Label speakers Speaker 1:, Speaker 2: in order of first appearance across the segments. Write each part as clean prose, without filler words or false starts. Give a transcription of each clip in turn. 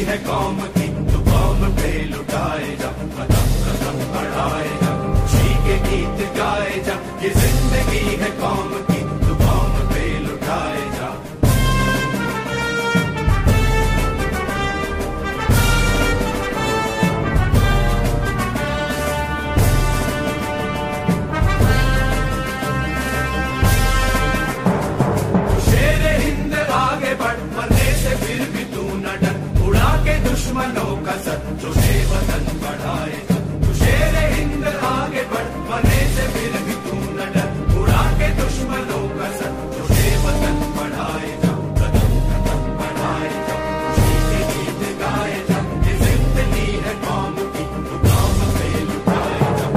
Speaker 1: है कौम की, तू कौम पे लुटाए जा, कदम कदम बढ़ाए जा, खुशी के गीत गाए जा। ये जिंदगी है कौम की, तू कौम पे लुटाए जा। दुश्मनों का सर जो वतन बढ़ाए, तू शेर हिंद आगे बढ़, मरने से फिर भी तू न डर, उड़ा के दुश्मनों का सर जो वतन बढ़ाए जा, कदम कदम बढ़ाए जा, खुशी के गीत गाए जा। ये जिंदगी है कौम की, तू कौम पे लुटाए जा।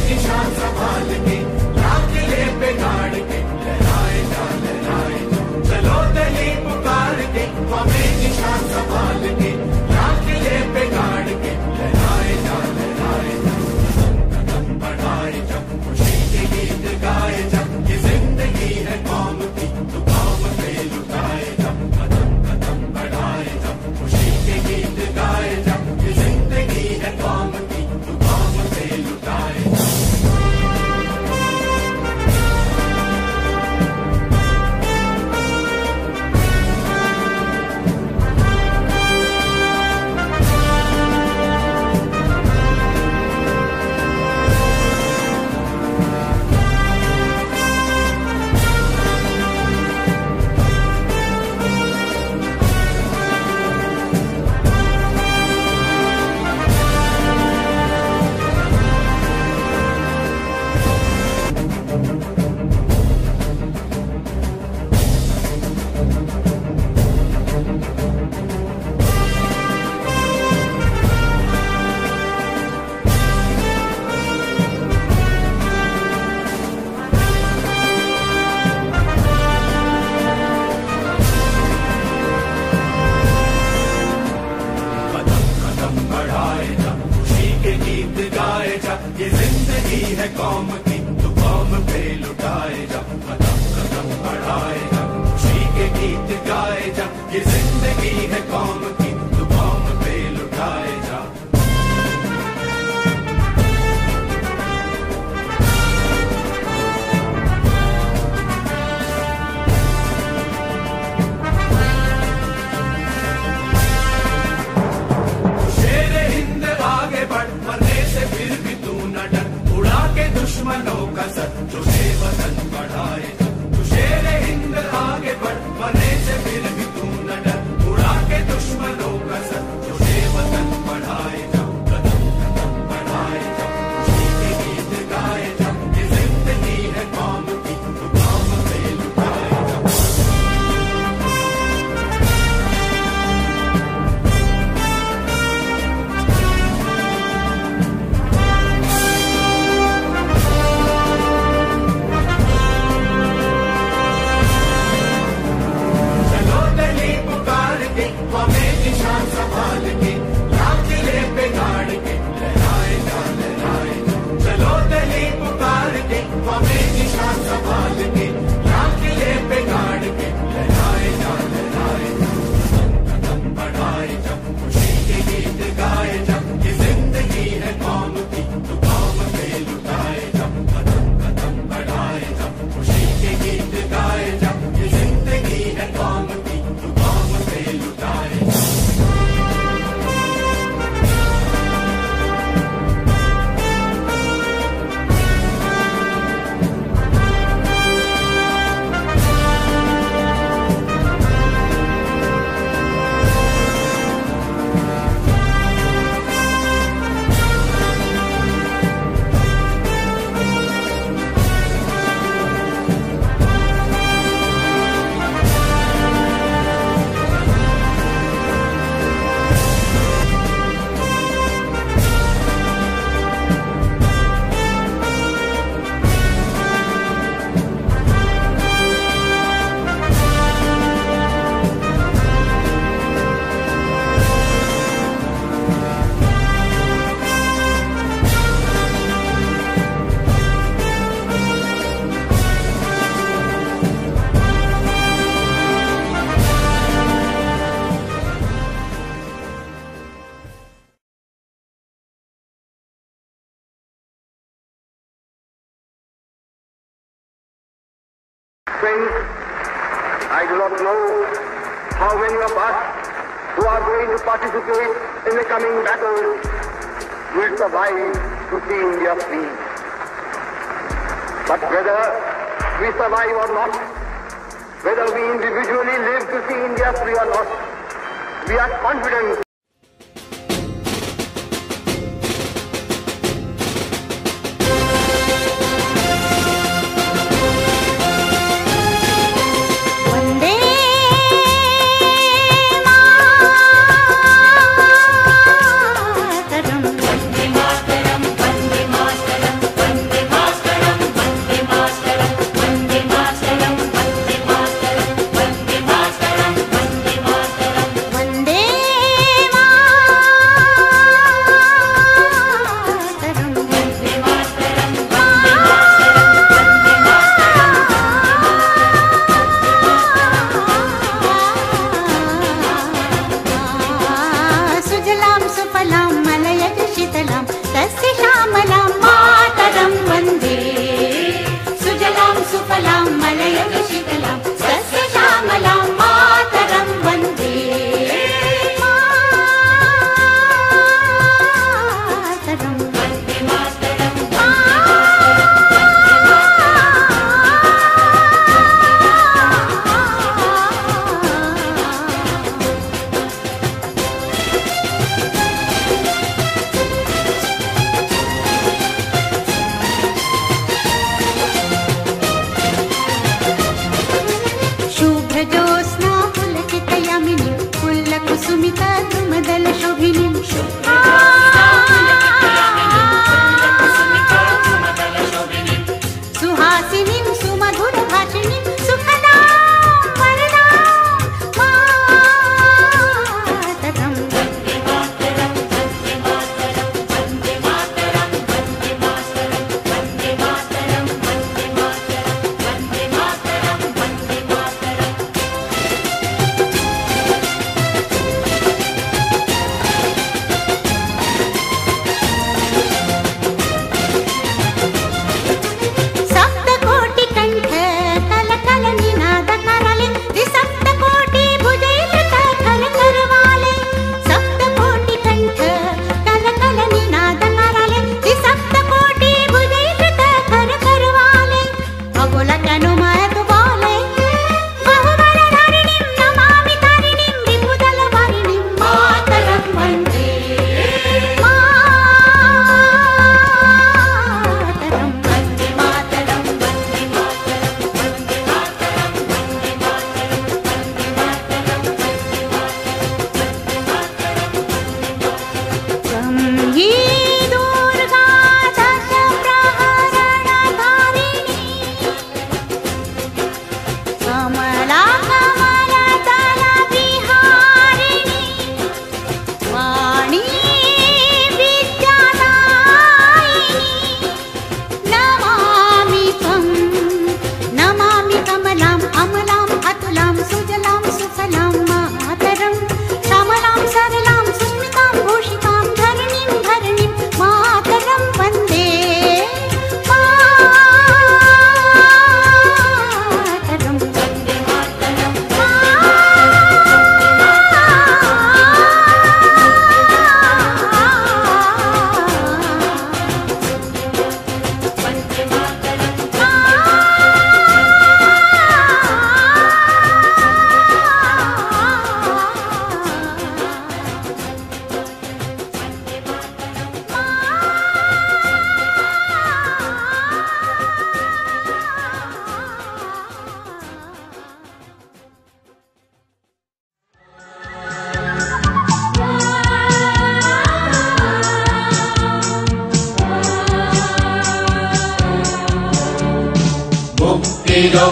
Speaker 1: निशान संभाल के लाल किले पे गाड़ के लहराए जा, लहराए जा। चलो दली पुकार के हमें निशान संभाल के लाल किले पे गाड़ के लहराए जा, लहराए जा। कदम कदम बढ़ाए जा, खुशी के गीत गाए जा। ये जिंदगी है कौम की, तू कौम पे लुटाए जा, कदम कदम बढ़ाए जा, खुशी के गीत गाए जा। ये जिंदगी है कौम की, तू कौम पे लुटाए जा। ये जिंदगी है कौम की, तू कौम पे लुटाए जा, कदम कदम बढ़ाए जा, खुशी के गीत गाए जा। ये जिंदगी है कौम की, तू कौम पे लुटाए जा। शेर हिंद आगे बढ़, मरने से फिर भी तू न डर, उड़ा के दुश्मनों का सर जो वतन बढ़ाए जा। तू शेर हिंद आगे बढ़, मरने से फिर भी तू न डर, उड़ा के
Speaker 2: Friends, I do not know how many of us who are going to participate in the coming battle will survive to see India free. But whether we survive or not, whether we individually live to see India free or not, we are confident.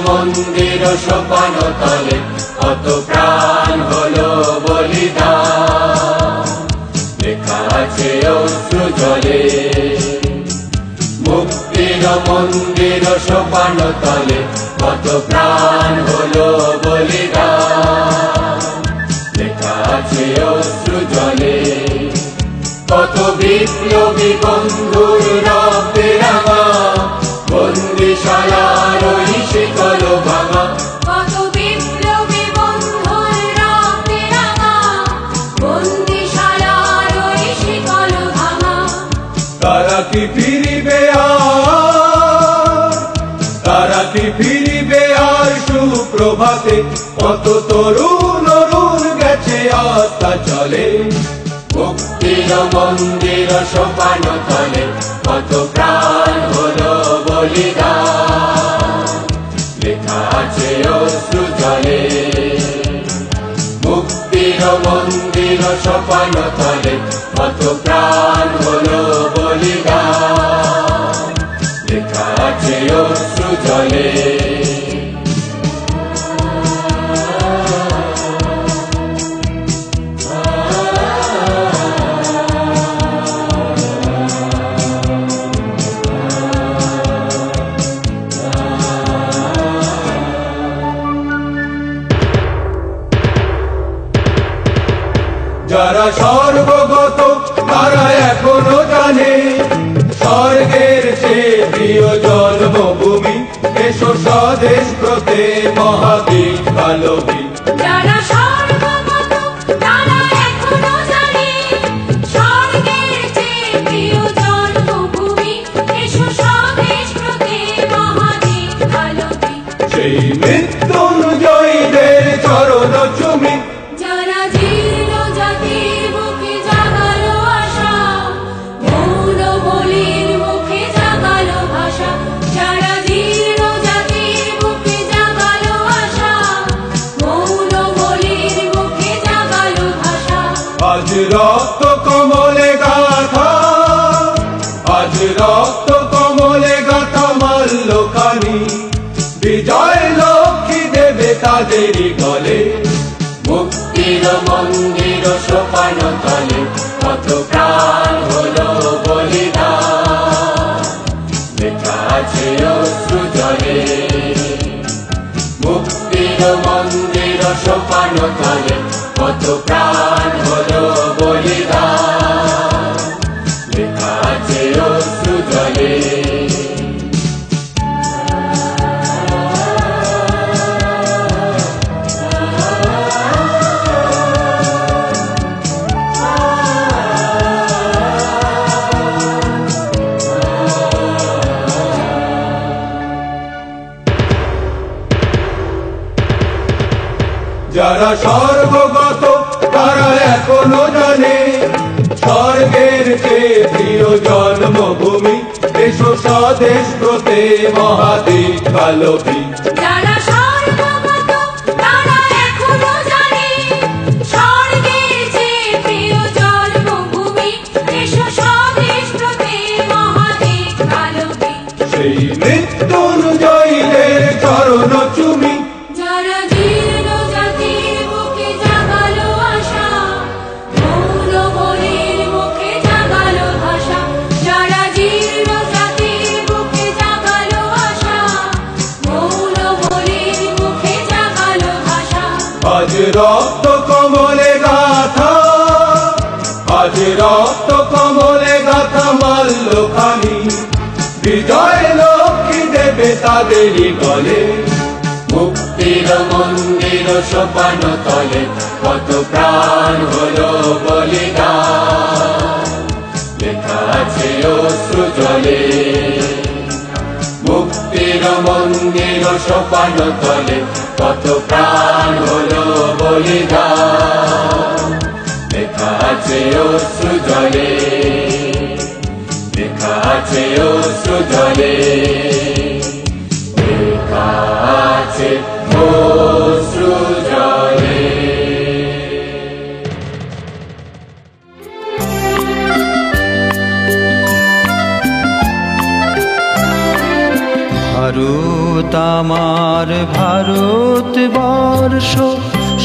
Speaker 1: মন্দির সোপান তলে কত প্রাণ হলো বলিদান, লেখা আছে অশ্রু জলে। মুক্তির মন্দির সোপান তলে কত প্রাণ হলো বলিদান, লেখা আছে অশ্রু জলে। কত বিপ্লবী বন্ধুর রক্তে রাঙা বন্দিশালার ওই শিকল ভাঙা, কি ফিরিবে তারা কি ফিরিবে আর সুপ্রভাতে কত তরুণ অরুণ গেছে আত্মা চলে মুক্তির মন্দির সোপান তলে কত প্রাণ হলো বলিদান লেখা আছে অশ্রু জলে মুক্তির মন্দির সোপান তলে কত প্রাণ হলো বলিদান লেখা আছে অশ্রু জলে যারা সর্বগত তারা এখনো জানে স্বর্গের চেয়ে প্রিয় জন্মভূমি এসো স্বদেশ ব্রতে মহাবীর কালবী
Speaker 3: যারা সর্বগত তারা এখনো জানে স্বর্গের চেয়ে প্রিয় জন্মভূমি এসো স্বদেশ ব্রতে মহাবীর কালবী
Speaker 1: সেই মৃত্যুঞ্জয়ীদের চরণ চুমি
Speaker 3: যারা জীর্ণ জাতির মুখে জাগালো আশা মৌন বলির মুখে জাগালো ভাষা যারা জীর্ণ জাতির মুখে জাগালো আশা মৌন বলির মুখে জাগালো ভাষা
Speaker 1: আজ রক্ত কমলে গাথা আজ রক্ত কমলে গাথা মাল্যখানি বিজয় লক্ষ্মী দেবে তাদেরই গলে মুক্তির মন্দির সোপান তলে কত প্রাণ হলো বলিদান লেখা আছে অশ্রু জলে মুক্তির মন্দির সোপান তলে কত প্রাণ হলো বলিদান লেখা আছে অশ্রু জলে যারা সর্বগত তারা এখনো জানে স্বর্গের চেয়ে প্রিয় জন্মভূমি এসো স্বদেশ ব্রতে মহাবীর কালবী
Speaker 3: যারা সর্বগত তারা এখনো জানে স্বর্গের চেয়ে প্রিয় জন্মভূমি এসো স্বদেশ ব্রতে মহাবীর কালবী
Speaker 1: সেই মৃত্যুঞ্জয়ীদের চরণ চুমি
Speaker 3: যারা জীর্ণ জাতির মুখে জাগালো আশা মৌন বলির মুখে জাগালো ভাষা যারা জীর্ণ জাতির মুখে জাগালো আশা মৌন বলির মুখে জাগালো ভাষা
Speaker 1: আজ রক্ত কমলে গাথা আজ রক্ত কমলে গাথা মাল্যখানি বিজয় লক্ষ্মী দেবে তাদেরই গলে মুক্তির মন্দির সোপান তলে কত প্রাণ হলো বলিদান লেখা আছে অশ্রু জলে মুক্তির মন্দির সোপান তলে কত প্রাণ হলো বলিদান লেখা আছে অশ্রু জলে লেখা আছে অশ্রু জলে লেখা আছে অশ্রু জলে
Speaker 4: ভারত আমার ভারতবর্ষ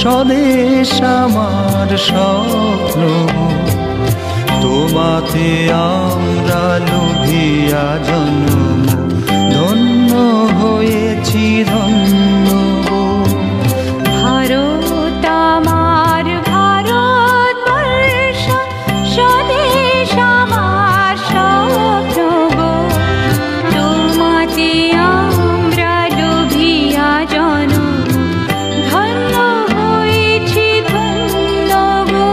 Speaker 4: স্বদেশ আমার স্বপ্ন তোমাতে আমরা লোভিয়া জন্ম ধন্য হয়েছি ধন্য
Speaker 5: ভারত আমার ভারতবর্ষ স্বদেশ আমার স্বপ্ন গো তোমাতে আমরা লোভিয়া জন্ম ধন্য হয়েছি ধন্য গো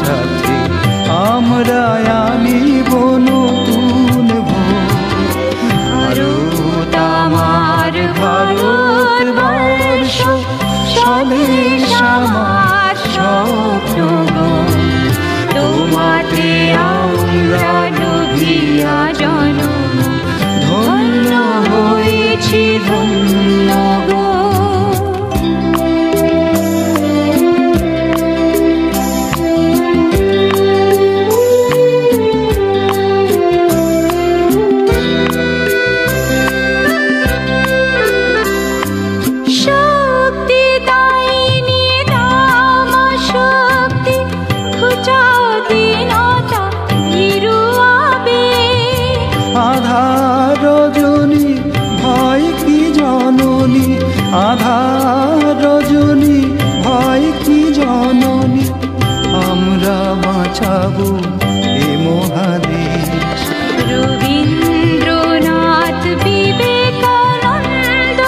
Speaker 4: সাথে আমরা আনিব নতুন ভোর। ভারত আমার ভারতবর্ষ, স্বদেশ আমার স্বপ্ন গো। তোমাতে আমরা লোভিয়া জনম, ধন্য হয়েছি ধন্য গো। আধার রজনী ভয় কি জননী, আধার রজনী ভয় কি জননী, আমরা বাঁচাবো এ মহাদেশ।
Speaker 5: রবীন্দ্রনাথ বিবেকানন্দ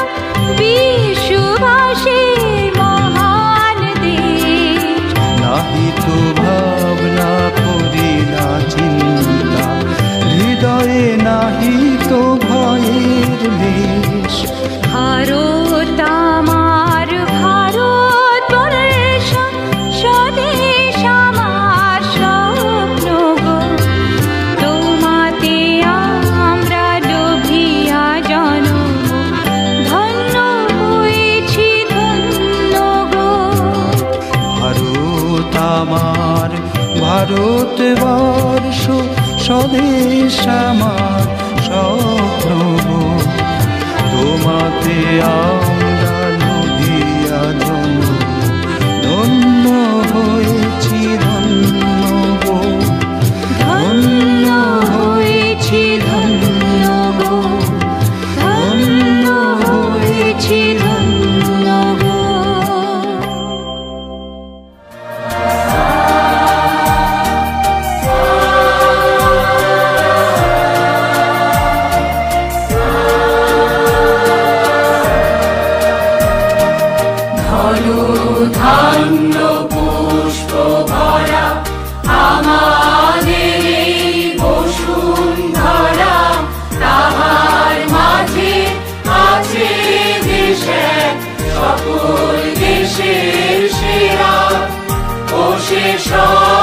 Speaker 5: বিশ্ববাসীর মহান দেশ।
Speaker 4: নাহি তো ভাবনা করি না চিন্তা, হৃদয়ে নাহি তো ভয়ের লেশ।
Speaker 5: ভারত আমার ভারতবর্ষ, স্বদেশ আমার স্বপ্ন গো। তোমাতে আমরা লোভিয়া জনম, ধন্য হয়েছি ধন্য গো।
Speaker 4: ভারত আমার ভারতবর্ষ, স্বদেশ আমার স্বপ্ন গো। তোমাতে আমরা লোভিয়া জনম, ধন্য হয়েছি ধন্য গো। ধন্য হয়েছি ধন্য গো, ধন্য হয়েছি ধন্য গো।
Speaker 3: ধন্য পুষ্প ভরা আমাদের এই বসুন্ধরা, তাহার মাঝে আছে দেশে সকল দেশের সেরা, ও সে সব